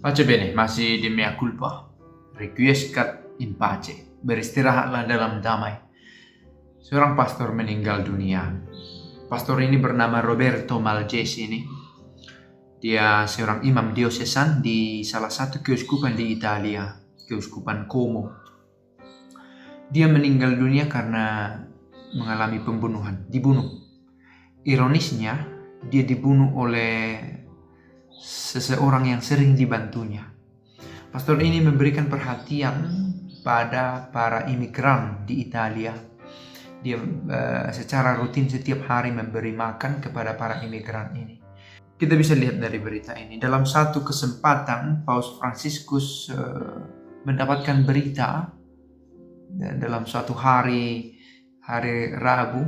Pace bene, masih di mea culpa. Requiescat in pace. Beristirahatlah dalam damai. Seorang pastor meninggal dunia. Pastor ini bernama Roberto Malgesi. Dia seorang imam diocesan di salah satu keuskupan di Italia, Keuskupan Como. Dia meninggal dunia karena mengalami pembunuhan, dibunuh. Ironisnya, dia dibunuh oleh seseorang yang sering dibantunya. Pastor ini memberikan perhatian pada para imigran di Italia. Dia secara rutin setiap hari memberi makan kepada para imigran ini. Kita bisa lihat dari berita ini. Dalam satu kesempatan, Paus Fransiskus mendapatkan berita dalam suatu hari Rabu,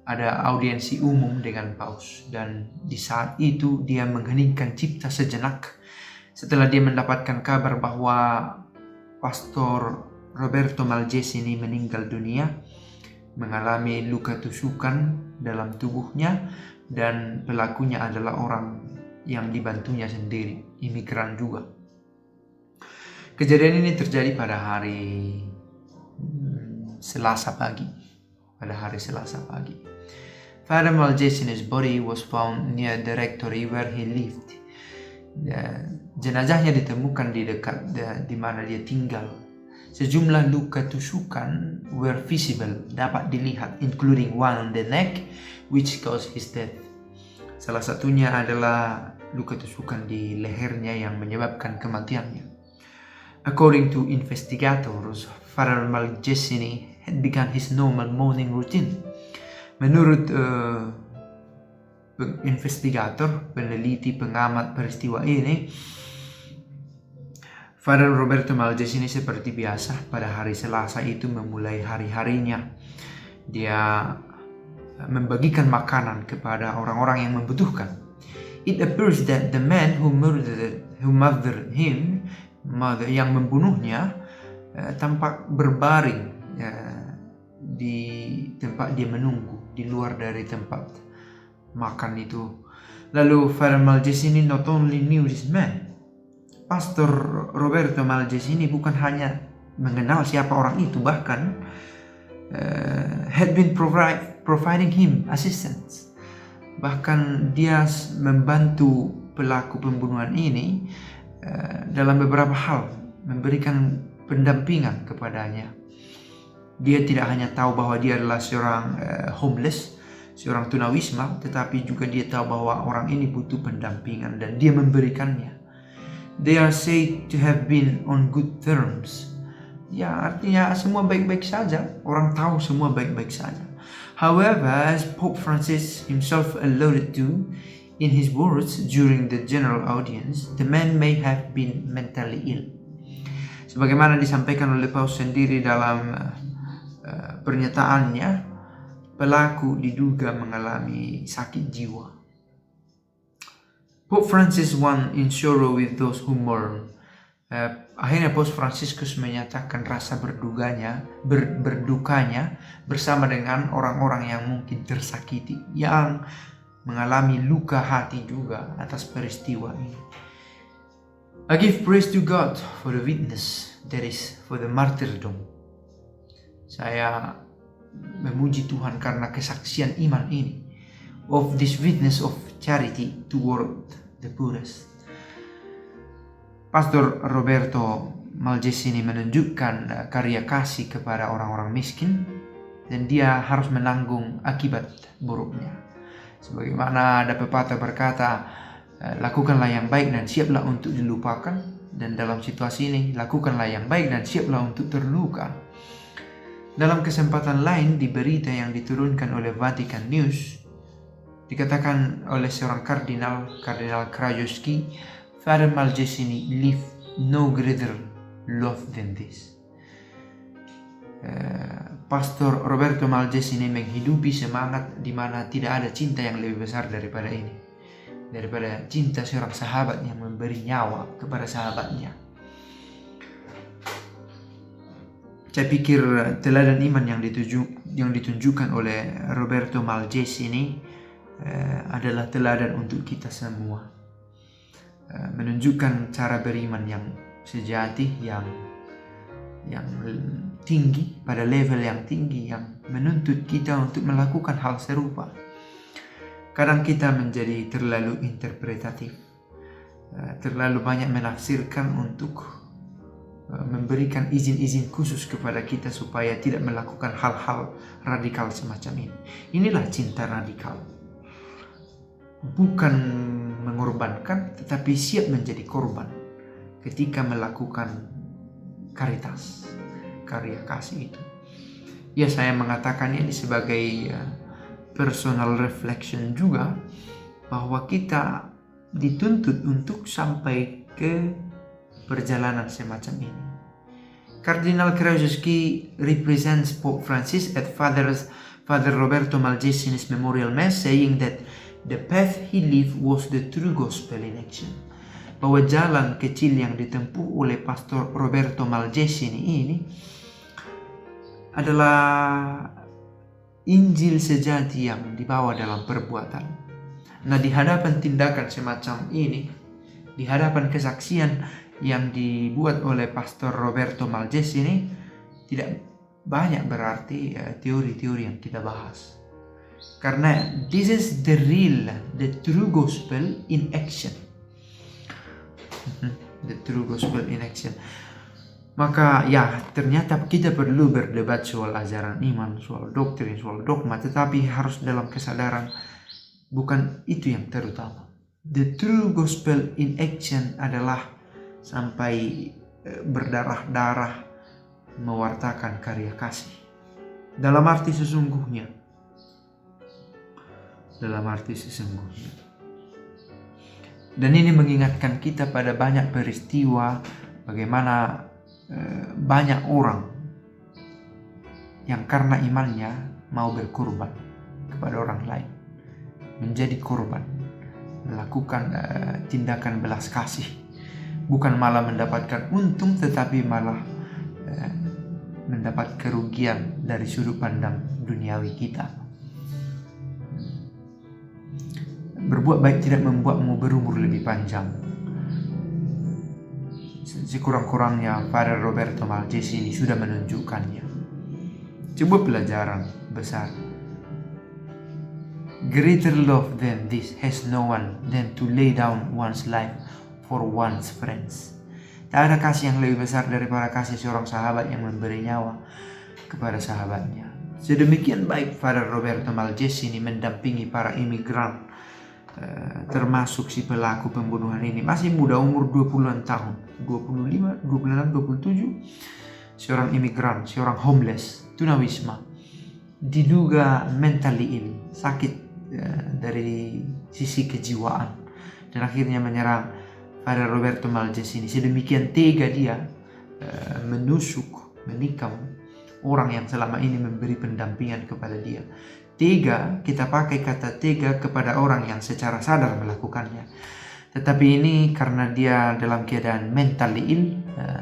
ada audiensi umum dengan Paus, dan di saat itu dia mengheningkan cipta sejenak setelah dia mendapatkan kabar bahwa Pastor Roberto Malgesi ini meninggal dunia, mengalami luka tusukan dalam tubuhnya, dan pelakunya adalah orang yang dibantunya sendiri, imigran juga. Kejadian ini terjadi pada hari Selasa pagi. Father Malgesi's body was found near the rectory where he lived. Jenazahnya ditemukan di dekat di mana dia tinggal. Sejumlah luka tusukan were visible, dapat dilihat, including one on the neck, which caused his death. Salah satunya adalah luka tusukan di lehernya yang menyebabkan kematiannya. According to investigators, Father Malgesi had begun his normal morning routine. Menurut investigator, peneliti, pengamat peristiwa ini, Father Roberto Malgesi ini seperti biasa pada hari Selasa itu memulai hari-harinya. Dia membagikan makanan kepada orang-orang yang membutuhkan. It appears that the man who murdered him, yang membunuhnya, tampak berbaring di tempat dia menunggu, di luar dari tempat makan itu. Lalu Father Malgesi ini not only knew this man, Pastor Roberto Malgesi ini bukan hanya mengenal siapa orang itu, bahkan had been providing him assistance. Bahkan dia membantu pelaku pembunuhan ini dalam beberapa hal, memberikan pendampingan kepadanya. Dia tidak hanya tahu bahwa dia adalah seorang homeless, seorang tunawisma, tetapi juga dia tahu bahwa orang ini butuh pendampingan dan dia memberikannya. They are said to have been on good terms. Ya, artinya semua baik-baik saja. Orang tahu semua baik-baik saja. However, as Pope Francis himself alluded to in his words during the general audience, the man may have been mentally ill. Sebagaimana disampaikan oleh Paus sendiri dalam pernyataannya, pelaku diduga mengalami sakit jiwa. Pope Francis one in sorrow with those who mourn. Akhirnya Paus Fransiskus menyatakan rasa berdukanya bersama dengan orang-orang yang mungkin tersakiti, yang mengalami luka hati juga atas peristiwa ini. I give praise to God for the witness, that is, for the martyrdom. Saya memuji Tuhan karena kesaksian iman ini, of this witness of charity toward the poorest. Pastor Roberto Malgesi ini menunjukkan karya kasih kepada orang-orang miskin, dan dia harus menanggung akibat buruknya. Sebagaimana ada pepatah berkata, lakukanlah yang baik dan siaplah untuk dilupakan. Dan dalam situasi ini, lakukanlah yang baik dan siaplah untuk terluka. Dalam kesempatan lain, di berita yang diturunkan oleh Vatican News, dikatakan oleh seorang Kardinal Krajewski, Father Malgesi lived no greater love than this. Pastor Roberto Malgesi ini menghidupi semangat di mana tidak ada cinta yang lebih besar daripada ini, daripada cinta seorang sahabat yang memberi nyawa kepada sahabatnya. Saya pikir teladan iman yang ditunjukkan oleh Roberto Malgesi ini adalah teladan untuk kita semua. menunjukkan cara beriman yang sejati, yang tinggi, pada level yang tinggi, yang menuntut kita untuk melakukan hal serupa. Kadang kita menjadi terlalu interpretatif, terlalu banyak menafsirkan untuk memberikan izin-izin khusus kepada kita supaya tidak melakukan hal-hal radikal semacam ini. Inilah cinta radikal. Bukan mengorbankan, tetapi siap menjadi korban ketika melakukan karitas, karya kasih itu. Ya, saya mengatakan ini sebagai personal reflection juga, bahwa kita dituntut untuk sampai ke perjalanan semacam ini. Kardinal Krajewski represents Pope Francis at Father Roberto Malgesi's memorial mass, saying that the path he lived was the true gospel in action. Bahwa jalan kecil yang ditempuh oleh Pastor Roberto Malgesi ini adalah Injil sejati yang dibawa dalam perbuatan. Nah, di hadapan tindakan semacam ini, di hadapan kesaksian yang dibuat oleh Pastor Roberto Malgesi ini, tidak banyak berarti teori-teori yang kita bahas. Karena this is the real, the true gospel in action. The true gospel in action. Maka ya, ternyata kita perlu berdebat soal ajaran iman, soal doktrin, soal dogma, tetapi harus dalam kesadaran bukan itu yang terutama. The true gospel in action adalah sampai berdarah-darah mewartakan karya kasih. Dalam arti sesungguhnya. Dalam arti sesungguhnya. Dan ini mengingatkan kita pada banyak peristiwa, bagaimana banyak orang yang karena imannya mau berkorban kepada orang lain, menjadi korban, melakukan tindakan belas kasih, bukan malah mendapatkan untung, tetapi malah mendapat kerugian dari sudut pandang duniawi kita. Berbuat baik tidak membuatmu berumur lebih panjang. Sekurang-kurangnya Father Roberto Malgesi ini sudah menunjukkannya. Coba pelajaran besar. Greater love than this has no one than to lay down one's life for one's friends. Tak ada kasih yang lebih besar daripada kasih seorang sahabat yang memberi nyawa kepada sahabatnya. Sedemikian baik Father Roberto Malgesi ini mendampingi para imigran, termasuk si pelaku pembunuhan ini. Masih muda, umur 20-an tahun, 25, 26, 27. Seorang imigran, seorang homeless, tunawisma, diduga mentally ill, sakit dari sisi kejiwaan, dan akhirnya menyerang Father Roberto Malgesi ini. Sedemikian tega dia menusuk, menikam orang yang selama ini memberi pendampingan kepada dia. Tega, kita pakai kata tega kepada orang yang secara sadar melakukannya. Tetapi ini karena dia dalam keadaan mentally ill,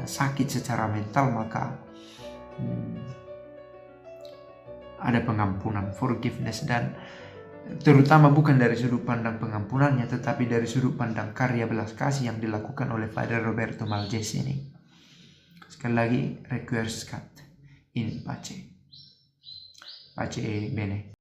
sakit secara mental, maka ada pengampunan, forgiveness, dan terutama bukan dari sudut pandang pengampunannya, tetapi dari sudut pandang karya belas kasih yang dilakukan oleh Father Roberto Malgesi ini. Sekali lagi, requiescat in pace. Pace bene.